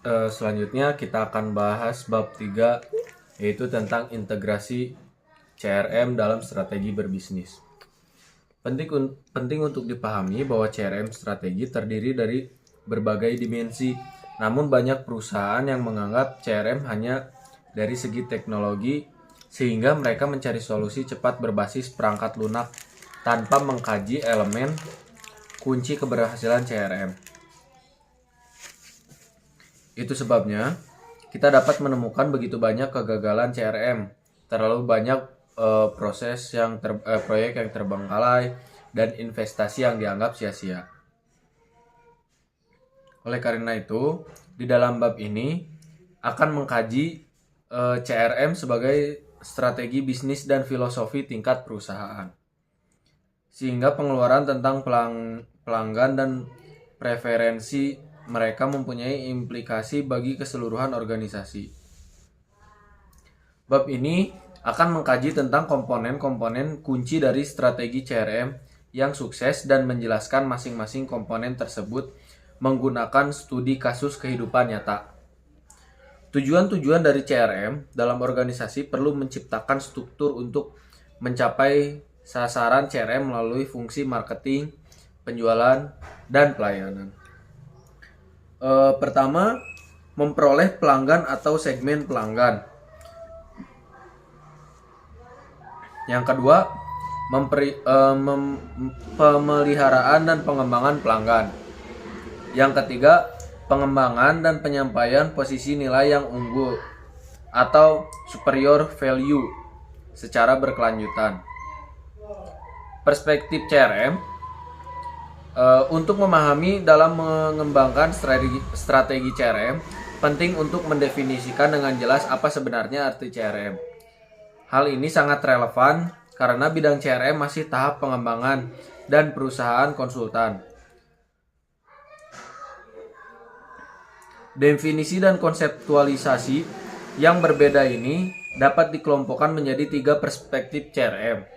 Selanjutnya kita akan bahas bab 3, yaitu tentang integrasi CRM dalam strategi berbisnis. Penting untuk dipahami bahwa CRM strategi terdiri dari berbagai dimensi, namun banyak perusahaan yang menganggap CRM hanya dari segi teknologi, sehingga mereka mencari solusi cepat berbasis perangkat lunak tanpa mengkaji elemen kunci keberhasilan CRM. Itu sebabnya kita dapat menemukan begitu banyak kegagalan CRM, terlalu banyak proyek yang terbengkalai, dan investasi yang dianggap sia-sia. Oleh karena itu, di dalam bab ini akan mengkaji CRM sebagai strategi bisnis dan filosofi tingkat perusahaan, sehingga pengeluaran tentang pelanggan dan preferensi mereka mempunyai implikasi bagi keseluruhan organisasi. Bab ini akan mengkaji tentang komponen-komponen kunci dari strategi CRM yang sukses dan menjelaskan masing-masing komponen tersebut menggunakan studi kasus kehidupan nyata. Tujuan-tujuan dari CRM dalam organisasi perlu menciptakan struktur untuk mencapai sasaran CRM melalui fungsi marketing, penjualan, dan pelayanan. Pertama, memperoleh pelanggan atau segmen pelanggan. Yang kedua, pemeliharaan dan pengembangan pelanggan. Yang ketiga, pengembangan dan penyampaian posisi nilai yang unggul atau superior value secara berkelanjutan. Perspektif CRM. Untuk memahami dalam mengembangkan strategi CRM, penting untuk mendefinisikan dengan jelas apa sebenarnya arti CRM. Hal ini sangat relevan karena bidang CRM masih tahap pengembangan dan perusahaan konsultan. Definisi dan konseptualisasi yang berbeda ini dapat dikelompokkan menjadi 3 perspektif CRM.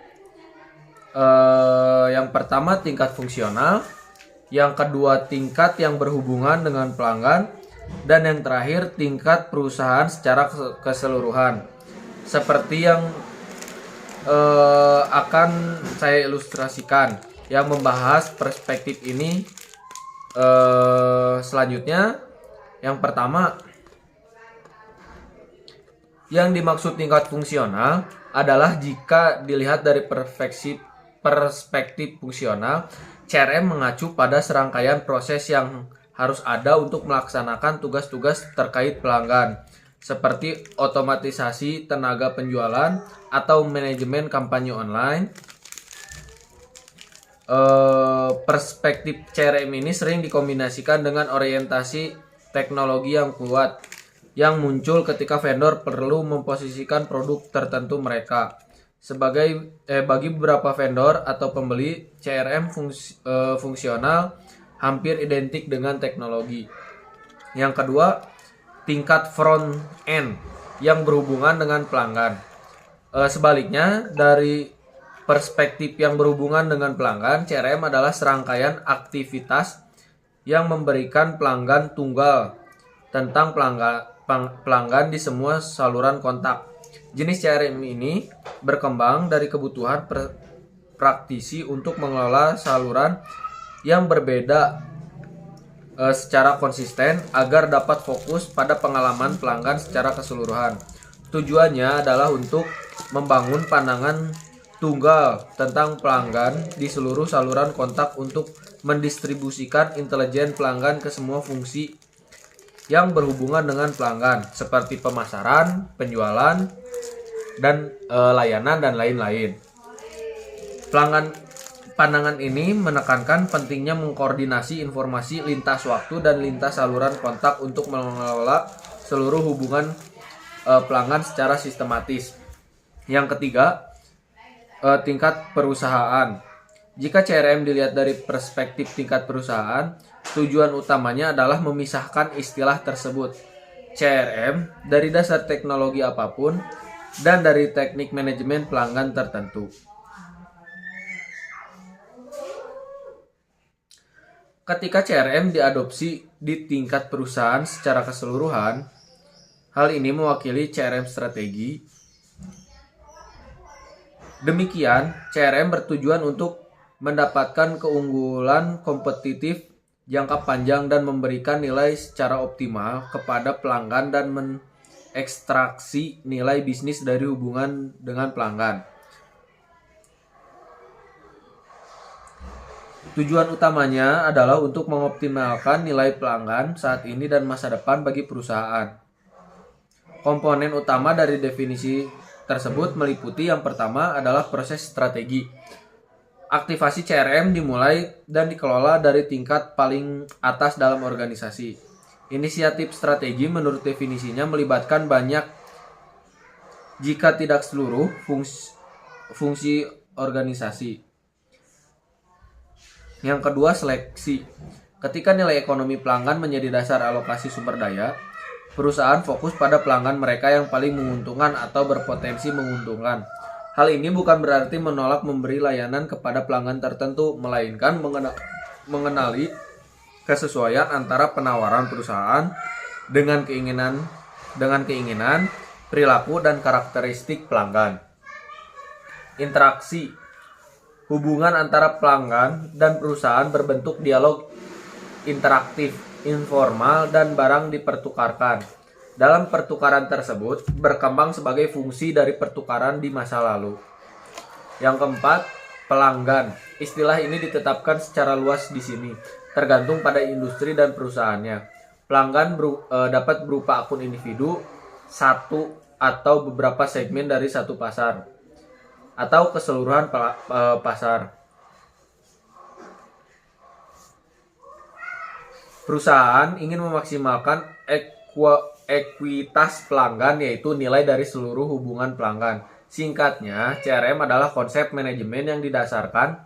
Yang pertama tingkat fungsional, yang kedua tingkat yang berhubungan dengan pelanggan, dan yang terakhir tingkat perusahaan secara keseluruhan. Seperti yang akan saya ilustrasikan yang membahas perspektif ini selanjutnya. Yang pertama, yang dimaksud tingkat fungsional adalah jika dilihat dari perspektif fungsional, CRM mengacu pada serangkaian proses yang harus ada untuk melaksanakan tugas-tugas terkait pelanggan, seperti otomatisasi tenaga penjualan atau manajemen kampanye online. Perspektif CRM ini sering dikombinasikan dengan orientasi teknologi yang kuat, yang muncul ketika vendor perlu memposisikan produk tertentu mereka. Bagi beberapa vendor atau pembeli, CRM fungsional hampir identik dengan teknologi. Yang kedua, tingkat front end yang berhubungan dengan pelanggan. Sebaliknya, dari perspektif yang berhubungan dengan pelanggan, CRM adalah serangkaian aktivitas yang memberikan pelanggan tunggal tentang pelanggan di semua saluran kontak. Jenis CRM ini berkembang dari kebutuhan praktisi untuk mengelola saluran yang berbeda secara konsisten agar dapat fokus pada pengalaman pelanggan secara keseluruhan. Tujuannya adalah untuk membangun pandangan tunggal tentang pelanggan di seluruh saluran kontak untuk mendistribusikan intelijen pelanggan ke semua fungsi yang berhubungan dengan pelanggan, seperti pemasaran, penjualan, dan layanan, dan lain-lain. Pandangan ini menekankan pentingnya mengkoordinasi informasi lintas waktu dan lintas saluran kontak untuk mengelola seluruh hubungan pelanggan secara sistematis. Yang ketiga, tingkat perusahaan. Jika CRM dilihat dari perspektif tingkat perusahaan, tujuan utamanya adalah memisahkan istilah tersebut, CRM, dari dasar teknologi apapun dan dari teknik manajemen pelanggan tertentu. Ketika CRM diadopsi di tingkat perusahaan secara keseluruhan, hal ini mewakili CRM strategi. Demikian, CRM bertujuan untuk mendapatkan keunggulan kompetitif jangka panjang dan memberikan nilai secara optimal kepada pelanggan dan mengekstraksi nilai bisnis dari hubungan dengan pelanggan. Tujuan utamanya adalah untuk mengoptimalkan nilai pelanggan saat ini dan masa depan bagi perusahaan. Komponen utama dari definisi tersebut meliputi yang pertama adalah proses strategi. Aktivasi CRM dimulai dan dikelola dari tingkat paling atas dalam organisasi. Inisiatif strategi menurut definisinya melibatkan banyak, jika tidak seluruh, fungsi organisasi. Yang kedua, seleksi. Ketika nilai ekonomi pelanggan menjadi dasar alokasi sumber daya, perusahaan fokus pada pelanggan mereka yang paling menguntungkan atau berpotensi menguntungkan. Hal ini bukan berarti menolak memberi layanan kepada pelanggan tertentu, melainkan mengenali kesesuaian antara penawaran perusahaan dengan keinginan, perilaku dan karakteristik pelanggan. Interaksi. Hubungan antara pelanggan dan perusahaan berbentuk dialog interaktif, informal, dan barang dipertukarkan. Dalam pertukaran tersebut, berkembang sebagai fungsi dari pertukaran di masa lalu. Yang keempat, pelanggan. Istilah ini ditetapkan secara luas di sini, tergantung pada industri dan perusahaannya. Pelanggan dapat berupa akun individu, satu atau beberapa segmen dari satu pasar, atau keseluruhan pasar. Perusahaan ingin memaksimalkan ekuitas pelanggan, yaitu nilai dari seluruh hubungan pelanggan. Singkatnya, CRM adalah konsep manajemen yang didasarkan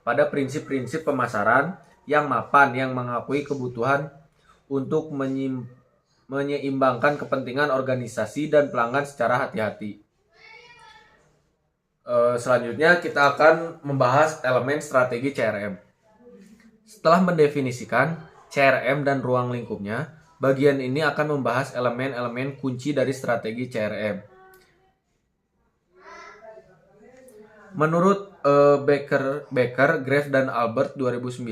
pada prinsip-prinsip pemasaran yang mapan, yang mengakui kebutuhan untuk menyeimbangkan kepentingan organisasi dan pelanggan secara hati-hati. Selanjutnya kita akan membahas elemen strategi CRM. Setelah mendefinisikan CRM dan ruang lingkupnya, bagian ini akan membahas elemen-elemen kunci dari strategi CRM. Menurut Becker, Graff, dan Albert 2009,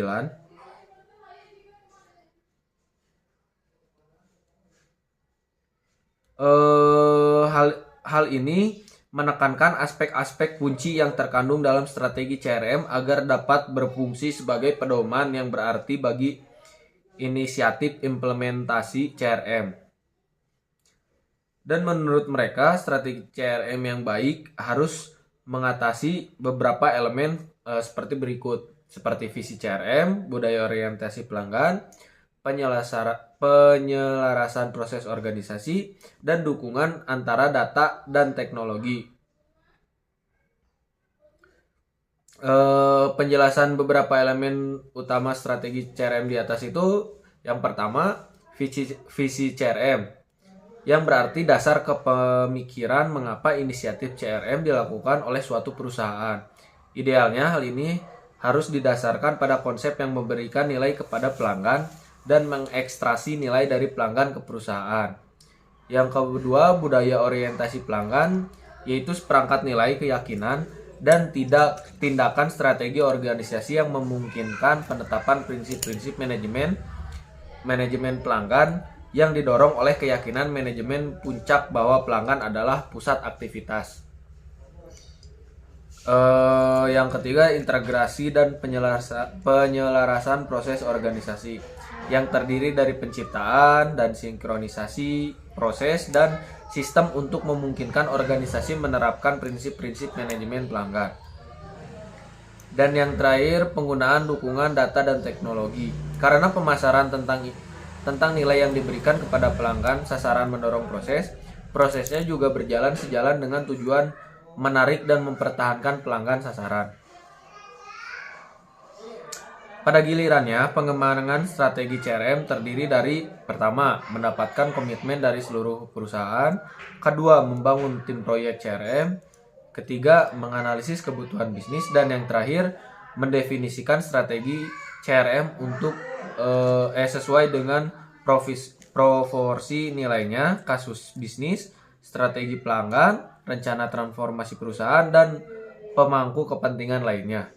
hal ini menekankan aspek-aspek kunci yang terkandung dalam strategi CRM agar dapat berfungsi sebagai pedoman yang berarti bagi inisiatif implementasi CRM. Dan menurut mereka, strategi CRM yang baik harus mengatasi beberapa elemen seperti berikut, seperti visi CRM, budaya orientasi pelanggan, penyelarasan proses organisasi, dan dukungan antara data dan teknologi. Penjelasan beberapa elemen utama strategi CRM di atas itu, yang pertama, visi CRM, yang berarti dasar kepemikiran mengapa inisiatif CRM dilakukan oleh suatu perusahaan. Idealnya hal ini harus didasarkan pada konsep yang memberikan nilai kepada pelanggan dan mengekstrasi nilai dari pelanggan ke perusahaan. Yang kedua, budaya orientasi pelanggan, yaitu seperangkat nilai, keyakinan, dan tindakan strategi organisasi yang memungkinkan penetapan prinsip-prinsip manajemen pelanggan yang didorong oleh keyakinan manajemen puncak bahwa pelanggan adalah pusat aktivitas. Yang ketiga, integrasi dan penyelarasan proses organisasi, yang terdiri dari penciptaan dan sinkronisasi proses dan sistem untuk memungkinkan organisasi menerapkan prinsip-prinsip manajemen pelanggan. Dan yang terakhir, penggunaan dukungan data dan teknologi. Karena pemasaran tentang nilai yang diberikan kepada pelanggan sasaran mendorong prosesnya juga berjalan sejalan dengan tujuan menarik dan mempertahankan pelanggan sasaran. Pada gilirannya, pengembangan strategi CRM terdiri dari: pertama, mendapatkan komitmen dari seluruh perusahaan; kedua, membangun tim proyek CRM; ketiga, menganalisis kebutuhan bisnis; dan yang terakhir, mendefinisikan strategi CRM untuk sesuai dengan proporsi nilainya, kasus bisnis, strategi pelanggan, rencana transformasi perusahaan, dan pemangku kepentingan lainnya.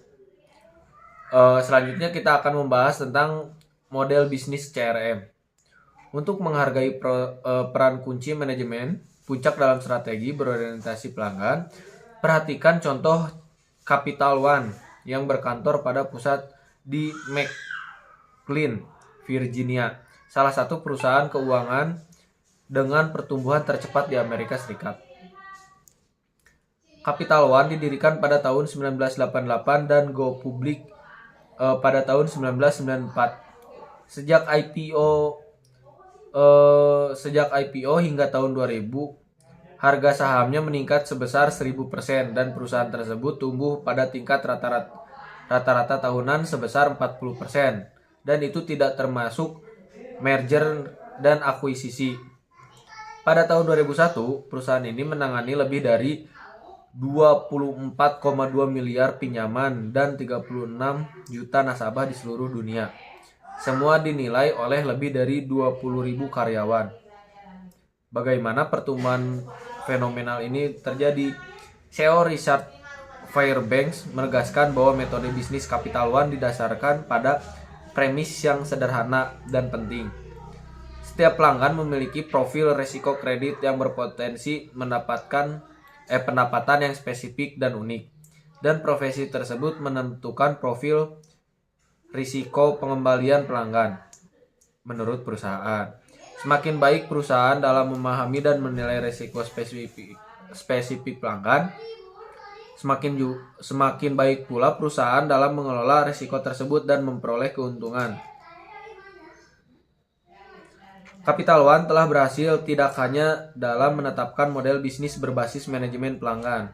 Selanjutnya kita akan membahas tentang model bisnis CRM. Untuk menghargai peran kunci manajemen puncak dalam strategi berorientasi pelanggan, perhatikan contoh Capital One yang berkantor pada pusat di McLean, Virginia, salah satu perusahaan keuangan dengan pertumbuhan tercepat di Amerika Serikat. Capital One didirikan pada tahun 1988 dan go publik pada tahun 1994. Sejak IPO hingga tahun 2000, harga sahamnya meningkat sebesar 1000% dan perusahaan tersebut tumbuh pada tingkat rata-rata tahunan sebesar 40%, dan itu tidak termasuk merger dan akuisisi. Pada tahun 2001, perusahaan ini menangani lebih dari 24,2 miliar pinjaman dan 36 juta nasabah di seluruh dunia. Semua dinilai oleh lebih dari 20.000 karyawan. Bagaimana pertumbuhan fenomenal ini terjadi? CEO Richard Fairbanks menegaskan bahwa metode bisnis Capital One didasarkan pada premis yang sederhana dan penting. Setiap pelanggan memiliki profil risiko kredit yang berpotensi mendapatkan pendapatan yang spesifik dan unik, dan profesi tersebut menentukan profil risiko pengembalian pelanggan menurut perusahaan. Semakin baik perusahaan dalam memahami dan menilai risiko spesifik pelanggan, semakin baik pula perusahaan dalam mengelola risiko tersebut dan memperoleh keuntungan. Capital One telah berhasil tidak hanya dalam menetapkan model bisnis berbasis manajemen pelanggan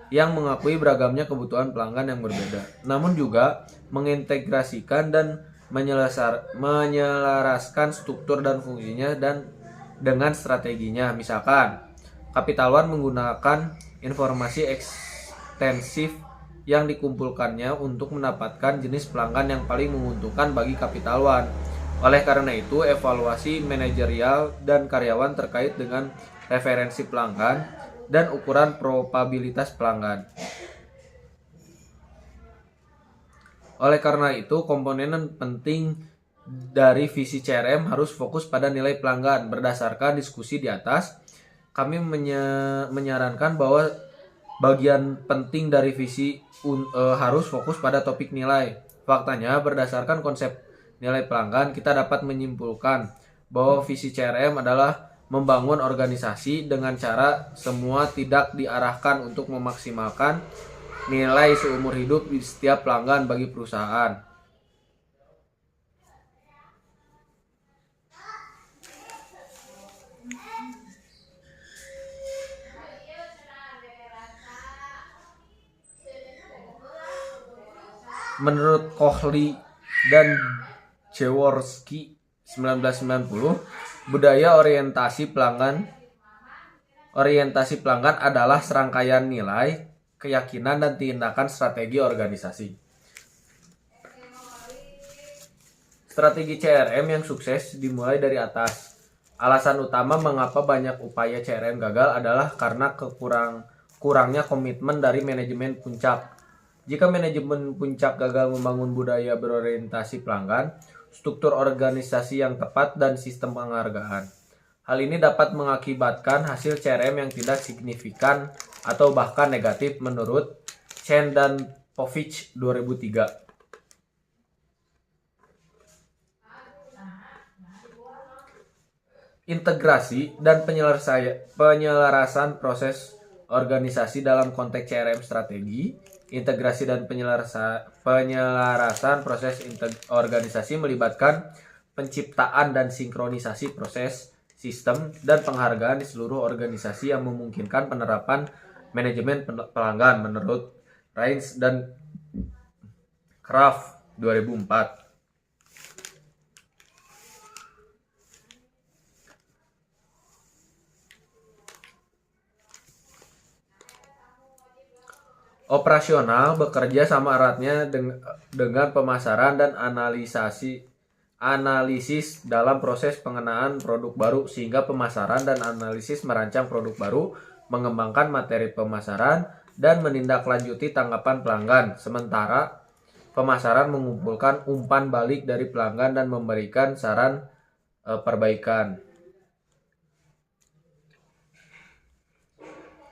yang mengakui beragamnya kebutuhan pelanggan yang berbeda, namun juga mengintegrasikan dan menyelaraskan struktur dan fungsinya dan dengan strateginya. Misalkan, Capital One menggunakan informasi ekstensif yang dikumpulkannya untuk mendapatkan jenis pelanggan yang paling menguntungkan bagi Capital One. Oleh karena itu, evaluasi manajerial dan karyawan terkait dengan referensi pelanggan dan ukuran probabilitas pelanggan. Oleh karena itu, komponen penting dari visi CRM harus fokus pada nilai pelanggan. Berdasarkan diskusi di atas, kami menyarankan bahwa bagian penting dari visi harus fokus pada topik nilai. Faktanya, berdasarkan konsep nilai pelanggan, kita dapat menyimpulkan bahwa visi CRM adalah membangun organisasi dengan cara semua tidak diarahkan untuk memaksimalkan nilai seumur hidup di setiap pelanggan bagi perusahaan. Menurut Kohli dan Jaworski 1990, budaya orientasi pelanggan adalah serangkaian nilai, keyakinan, dan tindakan strategi organisasi. Strategi CRM yang sukses dimulai dari atas. Alasan utama mengapa banyak upaya CRM gagal adalah karena kurangnya komitmen dari manajemen puncak. Jika manajemen puncak gagal membangun budaya berorientasi pelanggan, struktur organisasi yang tepat, dan sistem penghargaan, hal ini dapat mengakibatkan hasil CRM yang tidak signifikan atau bahkan negatif menurut Chen dan Povich 2003. Integrasi dan penyelarasan proses organisasi dalam konteks CRM strategi. Integrasi dan penyelarasan proses organisasi melibatkan penciptaan dan sinkronisasi proses, sistem, dan penghargaan di seluruh organisasi yang memungkinkan penerapan manajemen pelanggan menurut Reins dan Kraft 2004. Operasional bekerja sama eratnya dengan pemasaran dan analisis dalam proses pengenaan produk baru, sehingga pemasaran dan analisis merancang produk baru, mengembangkan materi pemasaran, dan menindaklanjuti tanggapan pelanggan. Sementara pemasaran mengumpulkan umpan balik dari pelanggan dan memberikan saran perbaikan.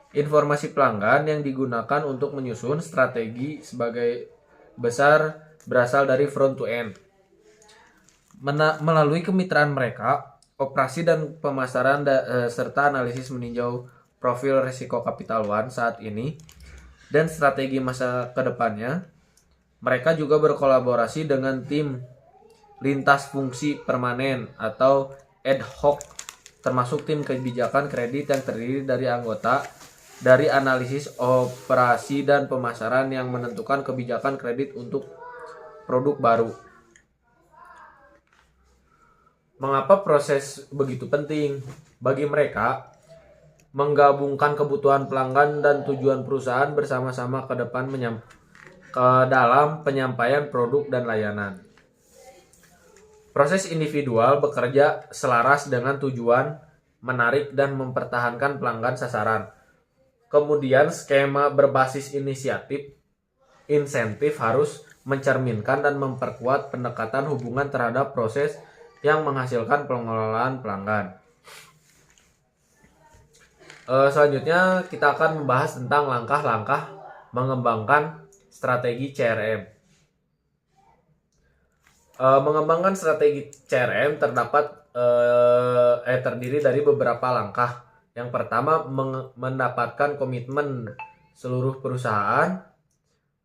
Informasi pelanggan yang digunakan untuk menyusun strategi sebagai besar berasal dari front to end. Melalui kemitraan mereka, operasi dan pemasaran serta analisis meninjau profil risiko Capital One saat ini dan strategi masa kedepannya, mereka juga berkolaborasi dengan tim lintas fungsi permanen atau ad hoc, termasuk tim kebijakan kredit yang terdiri dari anggota dari analisis operasi dan pemasaran yang menentukan kebijakan kredit untuk produk baru. Mengapa proses begitu penting? Bagi mereka, menggabungkan kebutuhan pelanggan dan tujuan perusahaan bersama-sama ke depan dalam penyampaian produk dan layanan. Proses individual bekerja selaras dengan tujuan menarik dan mempertahankan pelanggan sasaran. Kemudian skema berbasis insentif harus mencerminkan dan memperkuat pendekatan hubungan terhadap proses yang menghasilkan pengelolaan pelanggan. Selanjutnya kita akan membahas tentang langkah-langkah mengembangkan strategi CRM. Mengembangkan strategi CRM terdiri dari beberapa langkah. Yang pertama, mendapatkan komitmen seluruh perusahaan,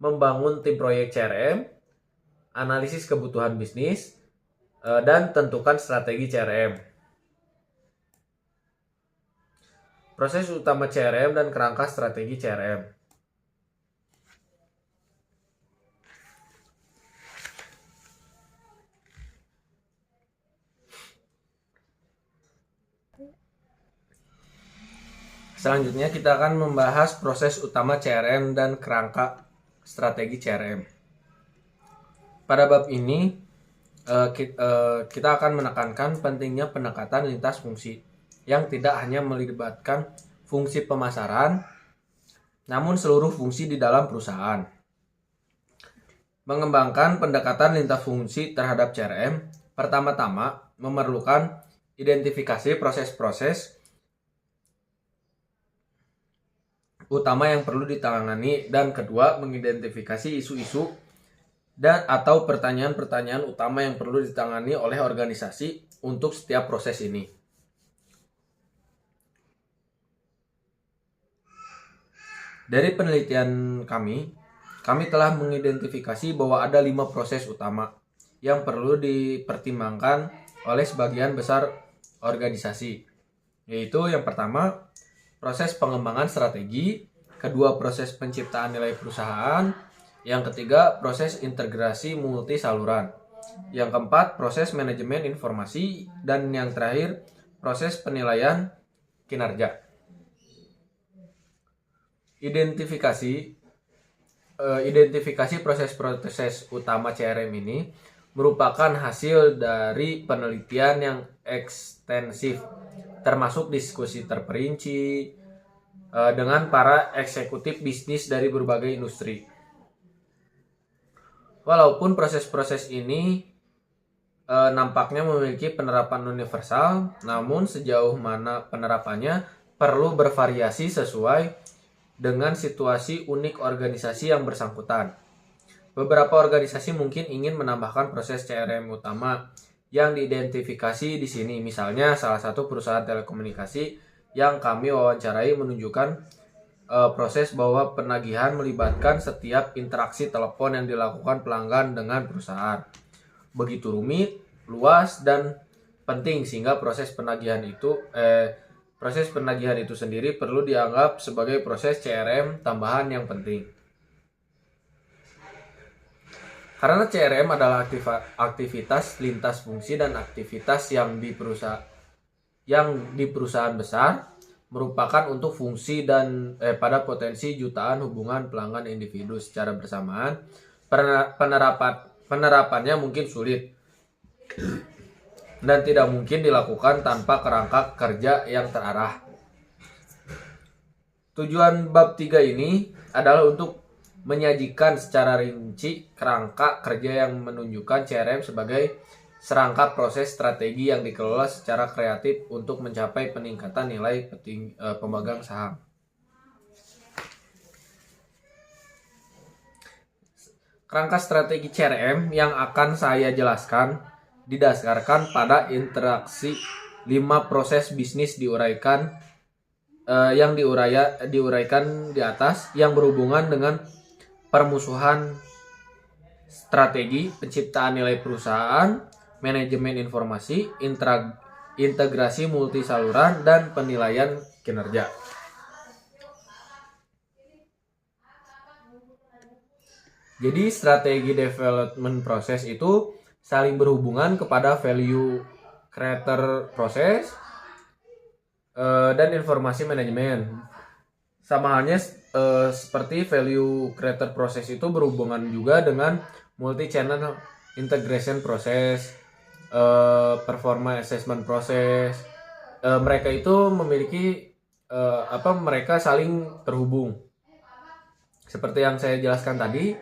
membangun tim proyek CRM, analisis kebutuhan bisnis, dan tentukan strategi CRM. Proses utama CRM dan kerangka strategi CRM. Selanjutnya kita akan membahas proses utama CRM dan kerangka strategi CRM. Pada bab ini kita akan menekankan pentingnya pendekatan lintas fungsi yang tidak hanya melibatkan fungsi pemasaran, namun seluruh fungsi di dalam perusahaan. Mengembangkan pendekatan lintas fungsi terhadap CRM, pertama-tama memerlukan identifikasi proses-proses utama yang perlu ditangani, dan kedua, mengidentifikasi isu-isu dan atau pertanyaan-pertanyaan utama yang perlu ditangani oleh organisasi untuk setiap proses ini. Dari penelitian kami telah mengidentifikasi bahwa ada 5 proses utama yang perlu dipertimbangkan oleh sebagian besar organisasi, yaitu yang pertama, proses pengembangan strategi, kedua, proses penciptaan nilai perusahaan, yang ketiga, proses integrasi multi saluran, yang keempat, proses manajemen informasi, dan yang terakhir, proses penilaian kinerja. Identifikasi proses-proses utama CRM ini merupakan hasil dari penelitian yang ekstensif, termasuk diskusi terperinci dengan para eksekutif bisnis dari berbagai industri. Walaupun proses-proses ini nampaknya memiliki penerapan universal, namun sejauh mana penerapannya perlu bervariasi sesuai dengan situasi unik organisasi yang bersangkutan. Beberapa organisasi mungkin ingin menambahkan proses CRM utama yang diidentifikasi di sini. Misalnya, salah satu perusahaan telekomunikasi yang kami wawancarai menunjukkan proses bahwa penagihan melibatkan setiap interaksi telepon yang dilakukan pelanggan dengan perusahaan. Begitu rumit, luas, dan penting sehingga proses penagihan itu sendiri perlu dianggap sebagai proses CRM tambahan yang penting. Karena CRM adalah aktivitas lintas fungsi dan aktivitas yang di perusahaan besar, merupakan untuk fungsi dan pada potensi jutaan hubungan pelanggan individu secara bersamaan. Penerapannya mungkin sulit dan tidak mungkin dilakukan tanpa kerangka kerja yang terarah. Tujuan bab 3 ini adalah untuk menyajikan secara rinci kerangka kerja yang menunjukkan CRM sebagai serangkap proses strategi yang dikelola secara kreatif untuk mencapai peningkatan nilai pemegang saham. Kerangka strategi CRM yang akan saya jelaskan didasarkan pada interaksi 5 proses bisnis yang diuraikan di atas, yang berhubungan dengan permusuhan strategi, penciptaan nilai perusahaan, manajemen informasi, integrasi multisaluran, dan penilaian kinerja. Jadi strategi development proses itu saling berhubungan kepada value creator proses dan informasi manajemen. Sama halnya seperti value creator proses itu berhubungan juga dengan multi channel integration proses, performa assessment proses. Mereka itu memiliki mereka saling terhubung. Seperti yang saya jelaskan tadi,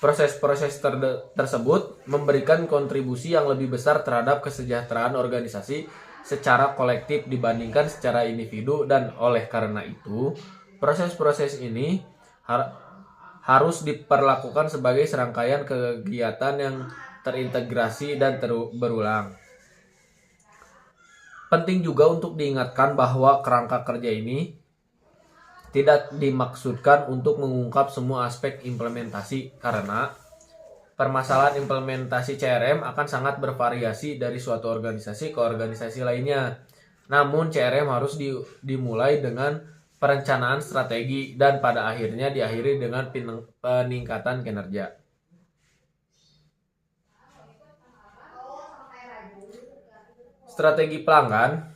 proses-proses tersebut memberikan kontribusi yang lebih besar terhadap kesejahteraan organisasi secara kolektif dibandingkan secara individu, dan oleh karena itu proses-proses ini harus diperlakukan sebagai serangkaian kegiatan yang terintegrasi dan berulang. Penting juga untuk diingatkan bahwa kerangka kerja ini tidak dimaksudkan untuk mengungkap semua aspek implementasi, karena permasalahan implementasi CRM akan sangat bervariasi dari suatu organisasi ke organisasi lainnya. Namun CRM harus dimulai dengan perencanaan strategi dan pada akhirnya diakhiri dengan peningkatan kinerja. Strategi pelanggan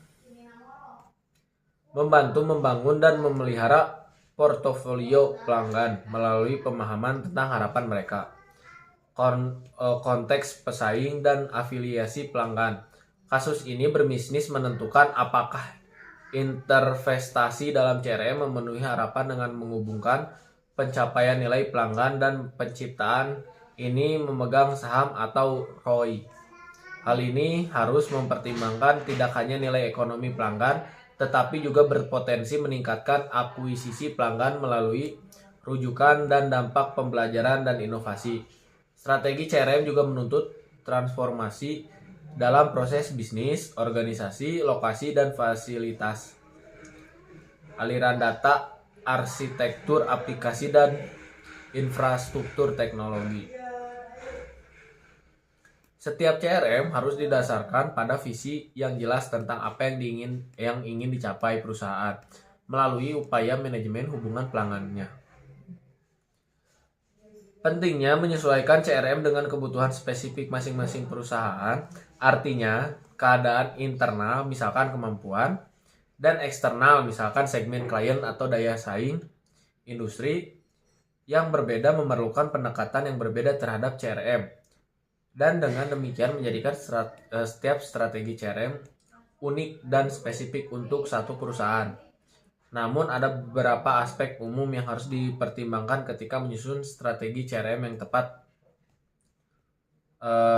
membantu membangun dan memelihara portofolio pelanggan melalui pemahaman tentang harapan mereka, konteks pesaing, dan afiliasi pelanggan. Kasus ini berbisnis menentukan apakah investasi dalam CRM memenuhi harapan dengan menghubungkan pencapaian nilai pelanggan dan penciptaan ini memegang saham atau ROI. Hal ini harus mempertimbangkan tidak hanya nilai ekonomi pelanggan, tetapi juga berpotensi meningkatkan akuisisi pelanggan melalui rujukan dan dampak pembelajaran dan inovasi. Strategi CRM juga menuntut transformasi dalam proses bisnis, organisasi, lokasi, dan fasilitas, aliran data, arsitektur aplikasi, dan infrastruktur teknologi. Setiap CRM harus didasarkan pada visi yang jelas tentang apa yang ingin dicapai perusahaan melalui upaya manajemen hubungan pelanggannya. Pentingnya menyesuaikan CRM dengan kebutuhan spesifik masing-masing perusahaan, artinya keadaan internal misalkan kemampuan, dan eksternal misalkan segmen klien atau daya saing industri yang berbeda memerlukan pendekatan yang berbeda terhadap CRM. Dan dengan demikian menjadikan setiap strategi CRM unik dan spesifik untuk satu perusahaan. Namun ada beberapa aspek umum yang harus dipertimbangkan ketika menyusun strategi CRM yang tepat,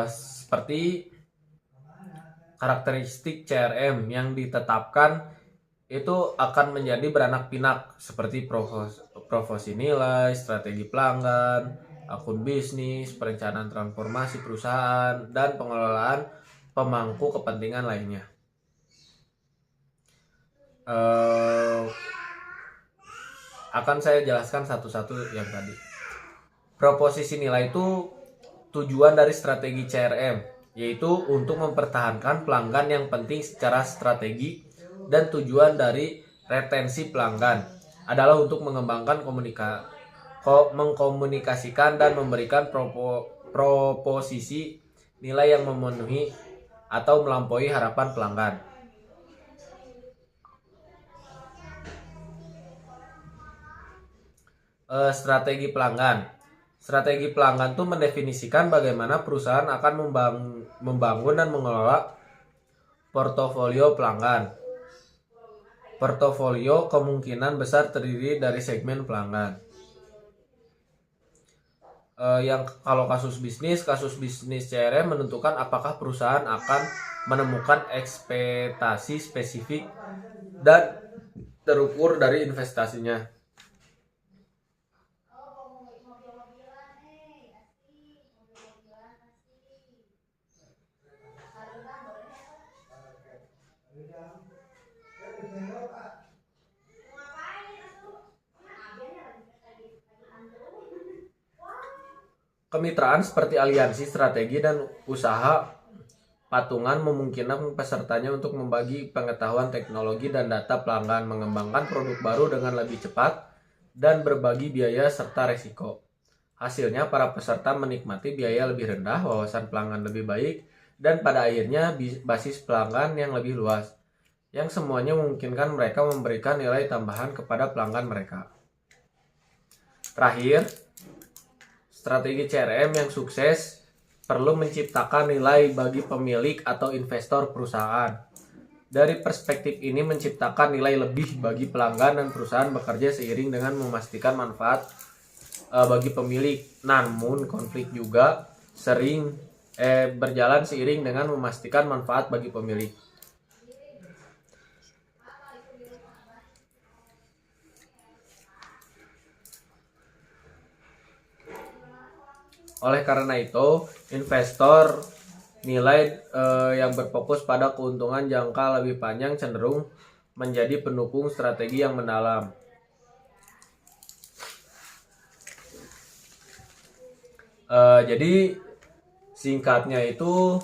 seperti karakteristik CRM yang ditetapkan itu akan menjadi beranak pinak, seperti promosi nilai, strategi pelanggan, akun bisnis, perencanaan transformasi perusahaan, dan pengelolaan pemangku kepentingan lainnya. Akan saya jelaskan satu-satu yang tadi. Proposisi nilai itu tujuan dari strategi CRM, yaitu untuk mempertahankan pelanggan yang penting secara strategi, dan tujuan dari retensi pelanggan adalah untuk mengembangkan mengkomunikasikan dan memberikan proposisi nilai yang memenuhi atau melampaui harapan pelanggan. Strategi pelanggan. Strategi pelanggan itu mendefinisikan bagaimana perusahaan akan membangun dan mengelola portofolio pelanggan. Portofolio kemungkinan besar terdiri dari segmen pelanggan. Yang kalau kasus bisnis CRM menentukan apakah perusahaan akan menemukan ekspektasi spesifik dan terukur dari investasinya. Kemitraan seperti aliansi, strategi, dan usaha patungan memungkinkan pesertanya untuk membagi pengetahuan teknologi dan data pelanggan, mengembangkan produk baru dengan lebih cepat, dan berbagi biaya serta resiko. Hasilnya, para peserta menikmati biaya lebih rendah, wawasan pelanggan lebih baik, dan pada akhirnya basis pelanggan yang lebih luas, yang semuanya memungkinkan mereka memberikan nilai tambahan kepada pelanggan mereka. Terakhir, strategi CRM yang sukses perlu menciptakan nilai bagi pemilik atau investor perusahaan. Dari perspektif ini, menciptakan nilai lebih bagi pelanggan dan perusahaan bekerja seiring dengan memastikan manfaat bagi pemilik. Namun, konflik juga sering berjalan seiring dengan memastikan manfaat bagi pemilik. Oleh karena itu, investor nilai yang berfokus pada keuntungan jangka lebih panjang cenderung menjadi pendukung strategi yang mendalam. Jadi singkatnya itu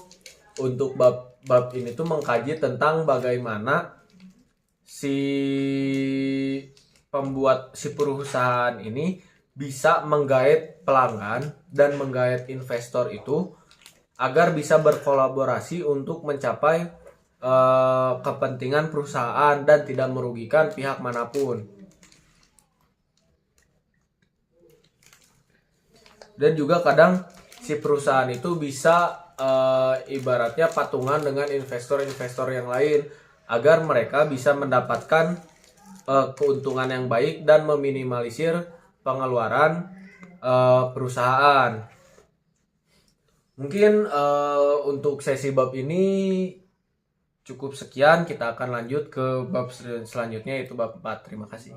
untuk bab ini tuh mengkaji tentang bagaimana si perusahaan ini bisa menggait pelanggan dan menggait investor itu agar bisa berkolaborasi untuk mencapai kepentingan perusahaan dan tidak merugikan pihak manapun. Dan juga kadang si perusahaan itu bisa ibaratnya patungan dengan investor-investor yang lain agar mereka bisa mendapatkan keuntungan yang baik dan meminimalisir pengeluaran perusahaan. Mungkin untuk sesi bab ini cukup sekian. Kita akan lanjut ke bab selanjutnya, yaitu bab 4. Terima kasih.